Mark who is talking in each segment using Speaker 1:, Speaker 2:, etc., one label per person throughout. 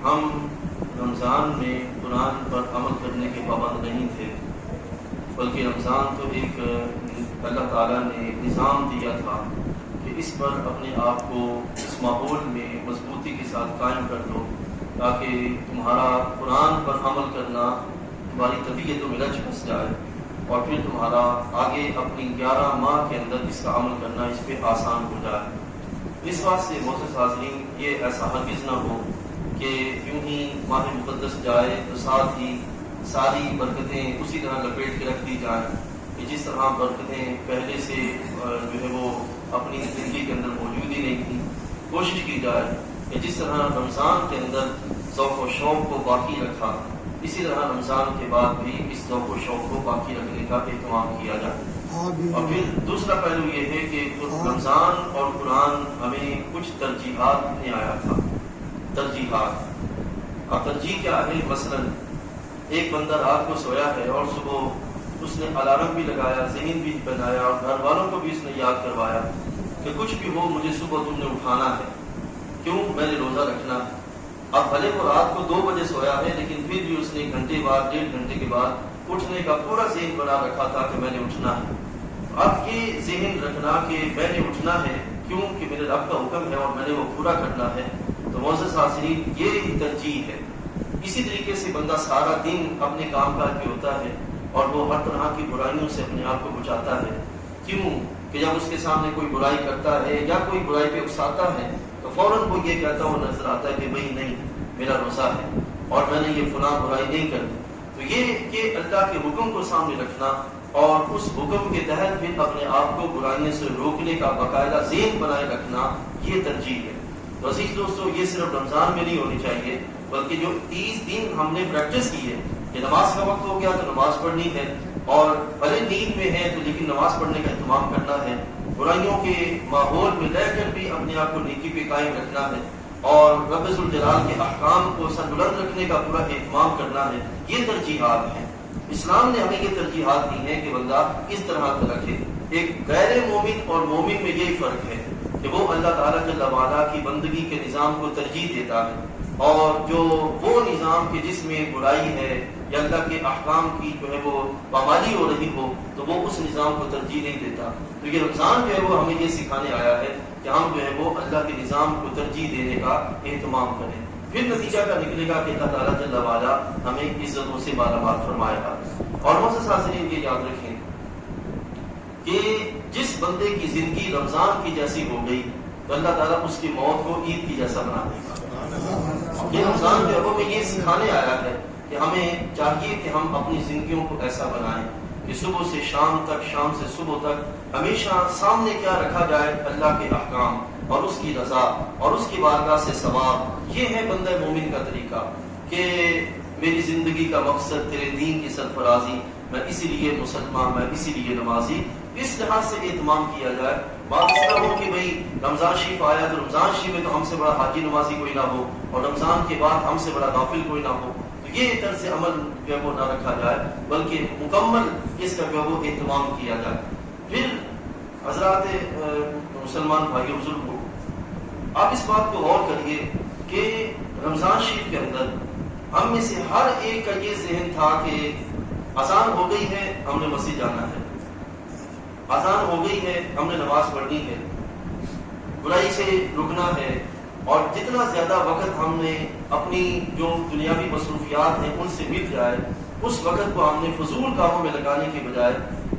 Speaker 1: ہم رمضان میں قرآن پر عمل کرنے کے پابند نہیں تھے، بلکہ رمضان تو ایک اللہ تعالیٰ نے ایک نظام دیا تھا کہ اس پر اپنے آپ کو اس ماحول میں مضبوطی کے ساتھ قائم کر دو تاکہ تمہارا قرآن پر عمل کرنا تمہاری طبیعت و مزاج پھنس جائے اور پھر تمہارا آگے اپنی 11 ماہ کے اندر اس کا عمل کرنا اس پہ آسان ہو جائے۔ اس بات سے معزز حاضرین یہ ایسا ہرگز نہ ہو کہ یوں ہی ماہ مقدس جائے تو ساتھ ہی ساری برکتیں اسی طرح لپیٹ کے رکھ دی جائیں کہ جس طرح برکتیں پہلے سے جو ہے وہ اپنی زندگی کے اندر موجود ہی نہیں تھی۔ کوشش کی جائے کہ جس طرح رمضان کے اندر ذوق و شوق کو باقی رکھا، اسی طرح رمضان کے بعد بھی اس ذوق و شوق کو باقی رکھنے کا اہتمام کیا جائے۔ اور پھر دوسرا پہلو یہ ہے کہ رمضان اور قرآن ہمیں کچھ ترجیحات میں آیا تھا۔ ترجیحات، اب ترجیح کیا ہے؟ مثلا ایک بندہ رات کو سویا ہے اور صبح اس نے الارم بھی لگایا، ذہن بھی بنایا اور گھر والوں کو بھی اس نے یاد کروایا کہ کچھ بھی ہو مجھے صبح تم نے اٹھانا ہے، کیوں؟ میں نے روزہ رکھنا ہے۔ اب بھلے وہ رات کو 2 بجے سویا ہے لیکن پھر بھی اس نے گھنٹے بعد 1.5 گھنٹے کے بعد اٹھنے کا پورا ذہن بنا رکھا تھا کہ میں نے اٹھنا ہے۔ اب یہ ذہن رکھنا کہ میں نے اٹھنا ہے کیوں کہ میرے رب کا حکم ہے اور میں نے وہ پورا کرنا ہے، تو معزز حاضرین یہ ترجیح ہے۔ اسی طریقے سے بندہ سارا دن اپنے کام کاج پہ ہوتا ہے اور وہ ہر طرح کی برائیوں سے اپنے آپ کو بچاتا ہے، کیوں کہ جب اس کے سامنے کوئی برائی کرتا ہے یا کوئی برائی پہ اکساتا ہے تو فوراً وہ یہ کہتا ہوا نظر آتا ہے کہ بھائی نہیں، میرا روزہ ہے اور میں نے یہ فلاں برائی نہیں کرنی۔ تو یہ کہ اللہ کے حکم کو سامنے رکھنا اور اس حکم کے تحت پھر اپنے آپ کو برائیوں سے روکنے کا باقاعدہ ذہن بنائے رکھنا، یہ ترجیح ہے۔ تو عزیز دوستو، یہ صرف رمضان میں نہیں ہونی چاہیے بلکہ جو 30 دن ہم نے پریکٹس کی ہے کہ نماز کا وقت ہو گیا تو نماز پڑھنی ہے، اور بھلے نیند میں ہے تو لیکن نماز پڑھنے کا اہتمام کرنا ہے، برائیوں کے ماحول میں رہ کر بھی اپنے آپ کو نیکی پہ قائم رکھنا ہے اور رب ذوالجلال کے احکام کو سربلند رکھنے کا پورا اہتمام کرنا ہے، یہ ترجیحات ہیں۔ اسلام نے ہمیں یہ ترجیحات دی ہیں کہ بندہ اس طرح کا رکھے۔ ایک غیر مومن اور مومن میں یہی فرق ہے کہ وہ اللہ تعالیٰ جل وعلا کی بندگی کے نظام کو ترجیح دیتا ہے، اور جو وہ نظام کے جس میں برائی ہے یا اللہ کے احکام کی جو ہے وہ پامالی ہو رہی ہو تو وہ اس نظام کو ترجیح نہیں دیتا۔ تو یہ رمضان جو ہے وہ ہمیں یہ سکھانے آیا ہے کہ ہم جو ہے وہ اللہ کے نظام کو ترجیح دینے کا اہتمام کریں، پھر نتیجہ کا نکلے گا کہ اللہ تعالیٰ جل وعلا ہمیں عزتوں سے مالا مال فرمائے گا۔ اور معزز حاضرین یہ یاد رکھیں کہ جس بندے کی زندگی رمضان کی جیسی ہو گئی تو اللہ تعالیٰ اس کی موت کو عید کی جیسا بنا دے گا۔ یہ رمضان جو ہے وہ ہمیں یہ سکھانے آیا ہے کہ ہمیں چاہیے کہ ہم اپنی زندگیوں کو ایسا بنائیں کہ صبح سے شام تک، شام سے صبح تک ہمیشہ سامنے کیا رکھا جائے؟ اللہ کے احکام اور اس کی رضا اور اس کی بارگاہ سے ثواب۔ یہ ہے بندہ مومن کا طریقہ کہ میری زندگی کا مقصد تیرے دین کی سرفرازی، میں اسی لیے مسلمان، میں اسی لیے نمازی، اس لحاظ سے اہتمام کیا جائے۔ بات اس طرح ہو کہ بھئی رمضان شریف آیا تو رمضان شریف میں تو ہم سے بڑا حاجی نمازی کوئی نہ ہو اور رمضان کے بعد ہم سے بڑا غافل کوئی نہ ہو، تو یہ طرز عمل جو ہے وہ نہ رکھا جائے بلکہ مکمل اس کا جو ہے وہ اہتمام کیا جائے۔ پھر حضرات مسلمان بھائی بزرگوں، آپ اس بات کو غور کریے کہ رمضان شریف کے اندر ہم میں سے ہر ایک کا یہ ذہن تھا کہ اذان ہو گئی ہے، ہم نے مسجد جانا ہے، اذان ہو گئی ہے، ہم نے نماز پڑھنی ہے، برائی سے رکنا ہے، اور جتنا زیادہ وقت ہم نے اپنی جو دنیاوی مصروفیات ہیں ان سے مل جائے اس وقت کو ہم نے فضول کاموں میں لگانے کے بجائے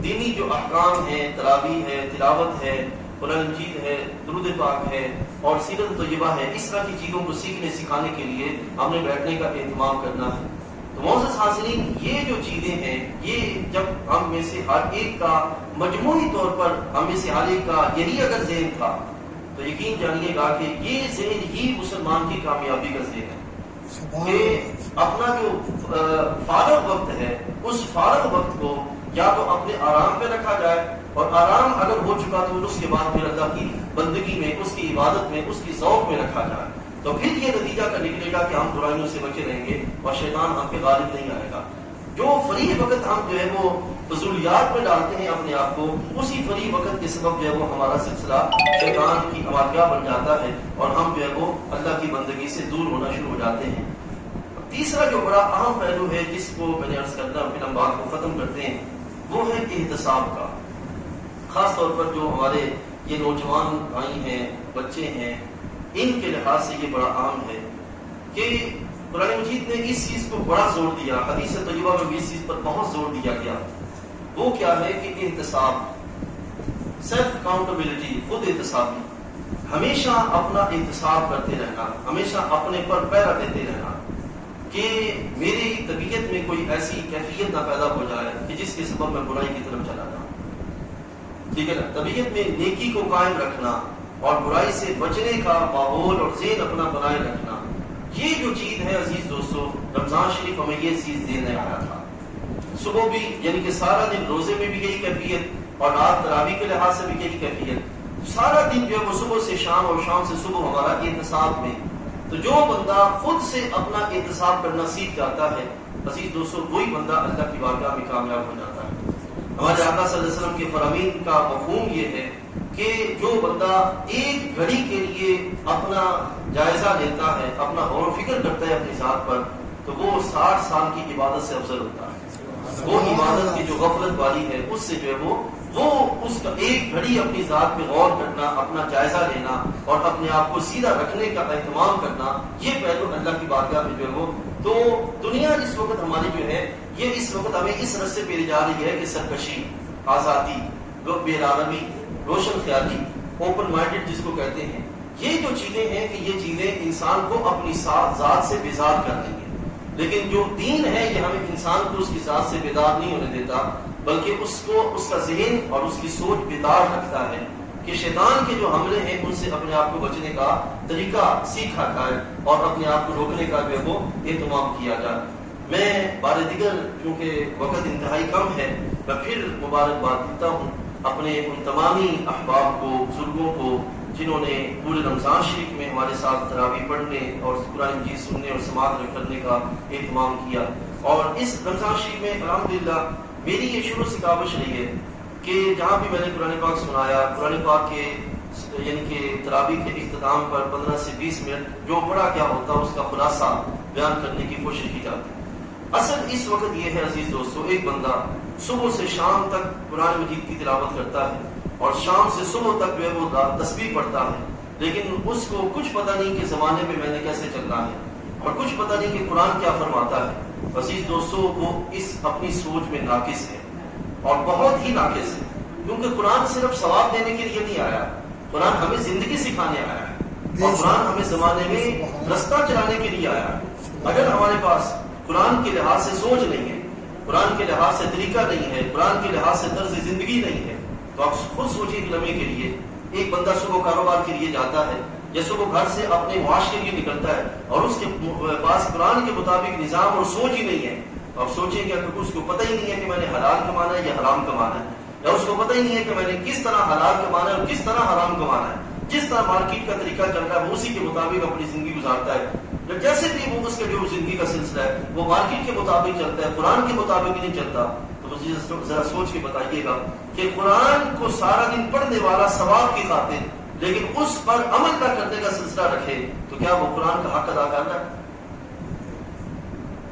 Speaker 1: دینی جو احکام ہیں، تراویح ہے، تلاوت ہے، قرآن مجید ہے، درود پاک ہے اور سیرت طیبہ ہے، اس طرح کی چیزوں کو سیکھنے سکھانے کے لیے ہم نے بیٹھنے کا اہتمام کرنا ہے۔ تو معزز حاضرین، یہ جو چیزیں ہیں یہ جب ہم میں سے ہر ایک کا مجموعی طور پر ہم میں سے ہر ایک کا یہی اگر ذہن تھا تو یقین جانیے گا کہ یہ ذہن ہی مسلمان کی کامیابی کا ذہن ہے کہ اپنا جو فارغ وقت ہے اس فارغ وقت کو یا تو اپنے آرام پہ رکھا جائے، اور آرام اگر ہو چکا تو اس کے بعد پھر اللہ کی بندگی میں، اس کی عبادت میں، اس کی ذوق میں رکھا جائے، تو پھر یہ نتیجہ کا نکلے گا کہ ہم برائیوں سے بچے رہیں گے اور شیطان ہم پہ غالب نہیں آئے گا۔ جو فری وقت ہم جو ہے وہ فضولیات میں ڈالتے ہیں اپنے آپ کو، اسی فری وقت کے سبب جو ہے وہ ہمارا سلسلہ شیطان کی آمادگاہ بن جاتا ہے اور ہم جو ہے وہ اللہ کی بندگی سے دور ہونا شروع ہو جاتے ہیں۔ تیسرا جو بڑا اہم پہلو ہے جس کو میں نے عرض کرنا پھر ہم بات کو ختم کرتے ہیں، وہ ہے احتساب کا۔ خاص طور پر جو ہمارے یہ نوجوان بھائی ہیں، بچے ہیں، ان کے لحاظ سے یہ بڑا اہم ہے کہ قرآن مجید نے اس چیز کو بڑا زور دیا، حدیث طیبہ میں بھی اس چیز پر بہت زور دیا گیا۔ وہ کیا ہے کہ احتساب، سیلف اکاؤنٹیبلٹی، خود احتسابی، ہمیشہ اپنا احتساب کرتے رہنا، ہمیشہ اپنے پر پہرا دیتے رہنا کہ میری طبیعت میں کوئی ایسی کیفیت نہ پیدا ہو جائے کہ جس کے سبب میں برائی کی طرف چلا جاؤں۔ ٹھیک ہے نا، طبیعت میں نیکی کو قائم رکھنا اور برائی سے بچنے کا ماحول اور ذہن اپنا بنائے رکھنا، یہ جو چیز ہے عزیز دوستو، رمضان شریف ہمیں یہ چیز دینے آیا تھا۔ صبح بھی یعنی کہ سارا دن روزے میں بھی یہی کیفیت اور رات تراویح کے لحاظ سے بھی یہی کیفیت، سارا دن جو ہے وہ صبح سے شام اور شام سے صبح ہمارا احتساب میں۔ تو جو بندہ خود سے اپنا احتساب کرنا سیکھ جاتا ہے عزیز دوستو، وہی بندہ اللہ کی بارگاہ میں کامیاب ہو جاتا ہے۔ ہمارے آقا صلی اللہ علیہ وسلم کے فرامین کا مفہوم یہ ہے کہ جو بندہ ایک گھڑی کے لیے اپنا جائزہ لیتا ہے، اپنا غور و فکر کرتا ہے اپنی ذات پر، تو وہ 60 سال کی عبادت سے افضل ہوتا ہے۔ وہ عبادت کی جو غفلت والی ہے اس سے جو ہے وہ اس کا ایک گھڑی اپنی ذات پہ غور کرنا، اپنا جائزہ لینا اور اپنے آپ کو سیدھا رکھنے کا اہتمام کرنا، یہ پہلو اللہ کی بارگاہ میں جو ہے وہ۔ تو دنیا اس وقت ہماری جو ہے یہ اس وقت ہمیں اس رستے پہ لے جا رہی ہے کہ سرکشی، آزادی، بے آرامی، روشن خیالی، اوپن مائنڈڈ جس کو کہتے ہیں، یہ جو چیزیں ہیں کہ یہ چیزیں انسان کو اپنی ذات سے بیزار کر دیں گے۔ لیکن جو دین ہے یہ ہمیں انسان کو اس کی ذات سے بیدار نہیں ہونے دیتا، بلکہ اس کو اس کا ذہن اور اس کی سوچ بیدار رکھتا ہے کہ شیطان کے جو حملے ہیں ان سے اپنے آپ کو بچنے کا طریقہ سیکھا جائے اور اپنے آپ کو روکنے کا جو ہے وہ اہتمام کیا جائے۔ میں بار دیگر چونکہ وقت انتہائی کم ہے، میں پھر مبارکباد دیتا ہوں اپنے ان تمامی احباب کو، بزرگوں کو جنہوں نے پورے رمضان شریف میں ہمارے ساتھ تراویح پڑھنے اور قرآن مجید سننے اور سماعت کرنے کا اہتمام کیا۔ اور اس رمضان شریف میں الحمدللہ میری یہ شروع سے کاوش رہی ہے کہ جہاں بھی میں نے قرآن پاک سنایا، قرآن پاک کے یعنی کہ تراویح کے اختتام پر 15 سے 20 منٹ جو پڑھا کیا ہوتا اس کا خلاصہ بیان کرنے کی کوشش کی جاتی ہے۔ اصل اس وقت یہ ہے عزیز دوستو، ایک بندہ صبح سے شام تک قرآن مجید کی تلاوت کرتا ہے اور شام سے صبح تک جو ہے وہ تسبیح پڑھتا ہے، لیکن اس کو کچھ پتہ نہیں کہ زمانے میں میں نے کیسے چلنا ہے اور کچھ پتہ نہیں کہ قرآن کیا فرماتا ہے۔ عزیز دوستو، وہ اس اپنی سوچ میں ناقص ہے اور بہت ہی ناقص ہے، کیونکہ قرآن صرف ثواب دینے کے لیے نہیں آیا، قرآن ہمیں زندگی سکھانے آیا ہے اور قرآن ہمیں زمانے میں رستہ چلانے کے لیے آیا ہے۔ اگر ہمارے پاس قرآن کے لحاظ سے سوچ نہیں ہے، قرآن کے لحاظ سے طریقہ نہیں ہے، قرآن کے لحاظ سے طرز زندگی نہیں ہے، تو آپ خود سوچیں ایک لمحے کے لیے، ایک بندہ صبح کاروبار کے لیے جاتا ہے یا صبح گھر سے اپنے معاش کے لیے نکلتا ہے اور اس کے پاس قرآن کے مطابق نظام اور سوچ ہی نہیں ہے، تو آپ سوچیں کہ اس کو پتہ ہی نہیں ہے کہ میں نے حلال کمانا ہے یا حرام کمانا ہے، یا اس کو پتہ ہی نہیں ہے کہ میں نے کس طرح حلال کمانا ہے اور کس طرح حرام کمانا ہے۔ جس طرح مارکیٹ کا طریقہ چل رہا ہے وہ اسی کے مطابق اپنی زندگی گزارتا ہے، جیسے بھی وہ اس کے جو زندگی کا سلسلہ ہے وہ مارکیٹ کے مطابق چلتا ہے، قرآن کے مطابق نہیں چلتا۔ تو مجھے ذرا سوچ کے بتائیے گا کہ قرآن کو سارا دن پڑھنے والا ثواب کی خاطر لیکن اس پر عمل نہ کرنے کا سلسلہ رکھے تو کیا وہ قرآن کا حق ادا کر رہا ہے؟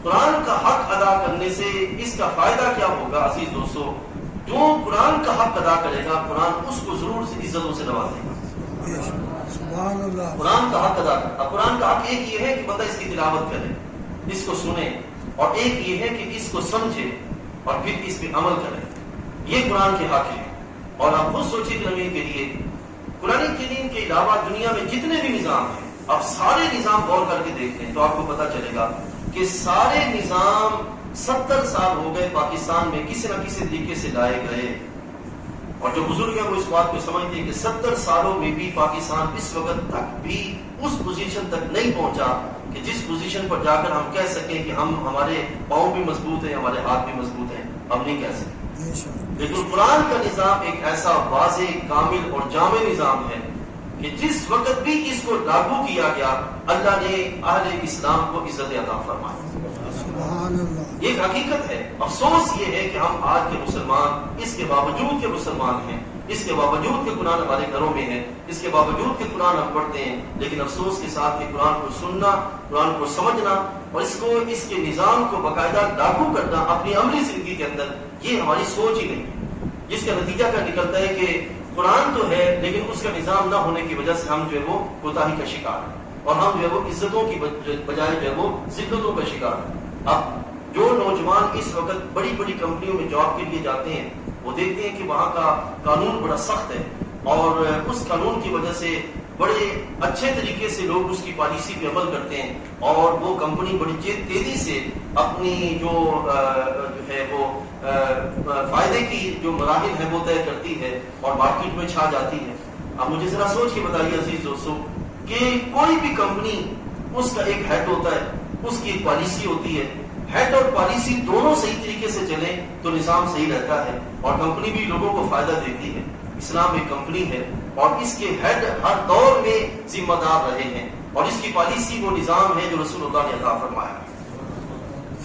Speaker 1: قرآن کا حق ادا کرنے سے اس کا فائدہ کیا ہوگا عزیز دوستو؟ جو قرآن کا حق ادا کرے گا قرآن اس کو ضرور سے عزتوں سے نوازے گا۔ قرآن کا حق ادا کرنا، قرآن کا حق ایک یہ ہے کہ بندہ اس کی تلاوت کرے، اس کو سنے، اور ایک یہ ہے کہ اس کو سمجھے اور پھر اس پہ عمل کرے، یہ قرآن کے حق ہے۔ اور آپ خود سوچیں کہ نبی کے لیے قرآن کریم کے علاوہ دنیا میں جتنے بھی نظام ہیں، آپ سارے نظام غور کر کے دیکھتے ہیں تو آپ کو پتہ چلے گا کہ سارے نظام 70 سال ہو گئے پاکستان میں کسی نہ کسی طریقے سے لائے گئے، اور جو بزرگ ہیں وہ اس بات کو سمجھتے ہیں کہ 70 سالوں میں بھی پاکستان اس وقت تک بھی اس پوزیشن تک نہیں پہنچا کہ جس پوزیشن پر جا کر ہم کہہ سکیں کہ ہمارے پاؤں بھی مضبوط ہیں، ہمارے ہاتھ بھی مضبوط ہیں، ہم نہیں کہہ سکتے۔ لیکن قرآن کا نظام ایک ایسا واضح، کامل اور جامع نظام ہے کہ جس وقت بھی اس کو لاگو کیا گیا اللہ نے اہل اسلام کو عزت عطا فرمائی.
Speaker 2: سبحان اللہ.
Speaker 1: ایک حقیقت ہے. افسوس یہ ہے کہ ہم آج کے مسلمان اس کے باوجود کے مسلمان ہیں، اس کے باوجود کہ قرآن ہمارے گھروں میں ہے، اس کے باوجود کہ قرآن ہم پڑھتے ہیں، لیکن افسوس کے ساتھ کہ قرآن کو سننا، قرآن کو سمجھنا اور اس کے نظام کو باقاعدہ لاگو کرنا اپنی عملی زندگی کے اندر، یہ ہماری سوچ ہی نہیں ہے. جس کا نتیجہ کیا نکلتا ہے کہ قرآن تو ہے لیکن اس کا نظام نہ ہونے کی وجہ سے ہم جو ہے وہ کوتاہی کا شکار ہیں، اور ہم جو ہے وہ عزتوں کی بجائے جو ہے وہ ذلتوں کا شکار ہیں. اب جو نوجوان اس وقت بڑی بڑی کمپنیوں میں جاب کے لیے جاتے ہیں وہ دیکھتے ہیں کہ وہاں کا قانون بڑا سخت ہے، اور اس قانون کی وجہ سے بڑے اچھے طریقے سے لوگ اس کی پالیسی پہ عمل کرتے ہیں، اور وہ کمپنی بڑی تیزی سے اپنی جو ہے وہ فائدے کی جو مراحل ہے وہ طے کرتی ہے اور مارکیٹ میں چھا جاتی ہے. اب مجھے ذرا سوچ کے بتائیے عزیز دوستو کہ کوئی بھی کمپنی اس کا ایک ہیڈ ہوتا ہے، اس کی ایک پالیسی ہوتی ہے. ہیڈ اور پالیسی دونوں صحیح طریقے سے چلیں تو نظام صحیح رہتا ہے اور کمپنی بھی لوگوں کو فائدہ دیتی ہے. اسلام ایک کمپنی ہے اور اس کے ہیڈ ہر دور میں ذمہ دار رہے ہیں، اور اس کی پالیسی وہ نظام ہے جو رسول اللہ نے عطا فرمایا.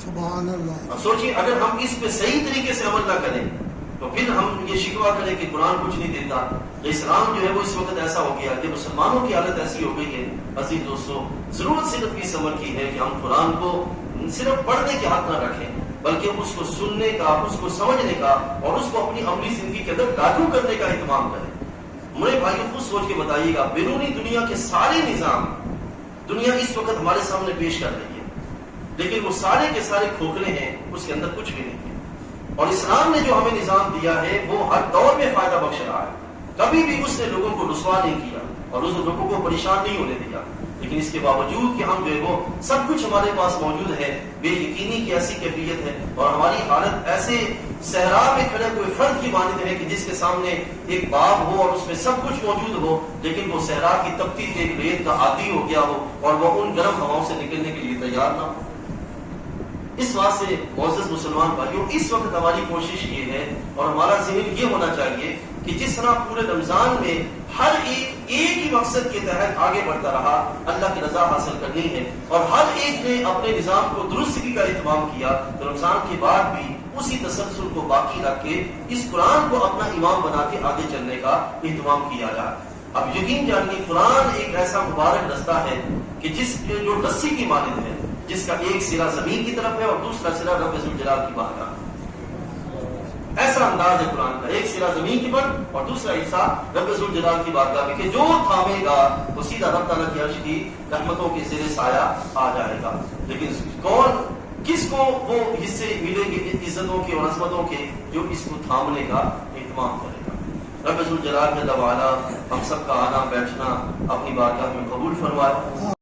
Speaker 2: سبحان اللہ.
Speaker 1: اب سوچئے اگر ہم اس پہ صحیح طریقے سے عمل نہ کریں تو پھر ہم یہ شکوہ کریں کہ قرآن کچھ نہیں دیتا. اسلام جو ہے وہ اس وقت ایسا ہو گیا کہ مسلمانوں کی حالت ایسی ہو گئی ہے. عزیز دوستو ضرورت صرف اس عمل کی ہے کہ ہم قرآن کو صرف پڑھنے کے حق نہ رکھیں بلکہ اس کو سننے کا، اس کو سمجھنے کا اور اس کو اپنی عملی زندگی کے اندر لاگو کرنے کا اہتمام کریں. میرے بھائیو خود سوچ کے بتائیے گا، بیرونی دنیا کے سارے نظام دنیا اس وقت ہمارے سامنے پیش کر رہی ہے لیکن وہ سارے کے سارے کھوکھلے ہیں، اس کے اندر کچھ بھی نہیں ہے. اور اسلام نے جو ہمیں نظام دیا ہے وہ ہر دور میں فائدہ بخش رہا ہے. کبھی بھی اس نے لوگوں کو رسوا نہیں کیا اور اس لوگوں کو پریشان نہیں ہونے دیا. لیکن اس کے باوجود کہ ہم جو ہے وہ سب کچھ ہمارے پاس موجود ہے، بے یقینی کی ایسی کیفیت ہے اور ہماری حالت ایسے صحرا میں کھڑے ہوئے فرد کی مانند ہے کہ جس کے سامنے ایک باغ ہو اور اس میں سب کچھ موجود ہو لیکن وہ صحرا کی تپتی ایک ریت کا عادی ہو گیا ہو اور وہ ان گرم ہواؤں سے نکلنے کے لیے تیار نہ ہو. اس واسطے معزز مسلمان بھائیوں اس وقت ہماری کوشش یہ ہے اور ہمارا ذہن یہ ہونا چاہیے کہ جس طرح پورے رمضان میں ہر ایک ہی مقصد کے تحت آگے بڑھتا رہا، اللہ کی رضا حاصل کرنی ہے، اور ہر ایک نے اپنے نظام کو درستگی کا اہتمام کیا، تو رمضان کے بعد بھی اسی تسلسل کو باقی رکھ کے اس قرآن کو اپنا امام بنا کے آگے چلنے کا اہتمام کیا جائے. اب یقین جانیے قرآن ایک ایسا مبارک رستہ ہے کہ جو رسی کی مانند ہے، جس کا ایک سرا زمین کی طرف ہے اور دوسرا سرا رب ذوالجلال کی بارگاہ. ایسا انداز ہے قرآن کا، ایک سرا زمین کی پر اور دوسرا حصہ رب ذوالجلال کی بارگاہ میں کہ جو تھامے گا وہ سیدھا رب تعالیٰ کی عرش کی رحمتوں کے زیر سایہ آ جائے گا. لیکن کس کو وہ حصے ملیں گے عزتوں کے اور عظمتوں کے؟ جو اس کو تھامنے کا اہتمام کرے گا. رب ذوالجلال کا دعوانا ہم سب کا آنا بیٹھنا اپنی بارگاہ میں قبول فرمائے.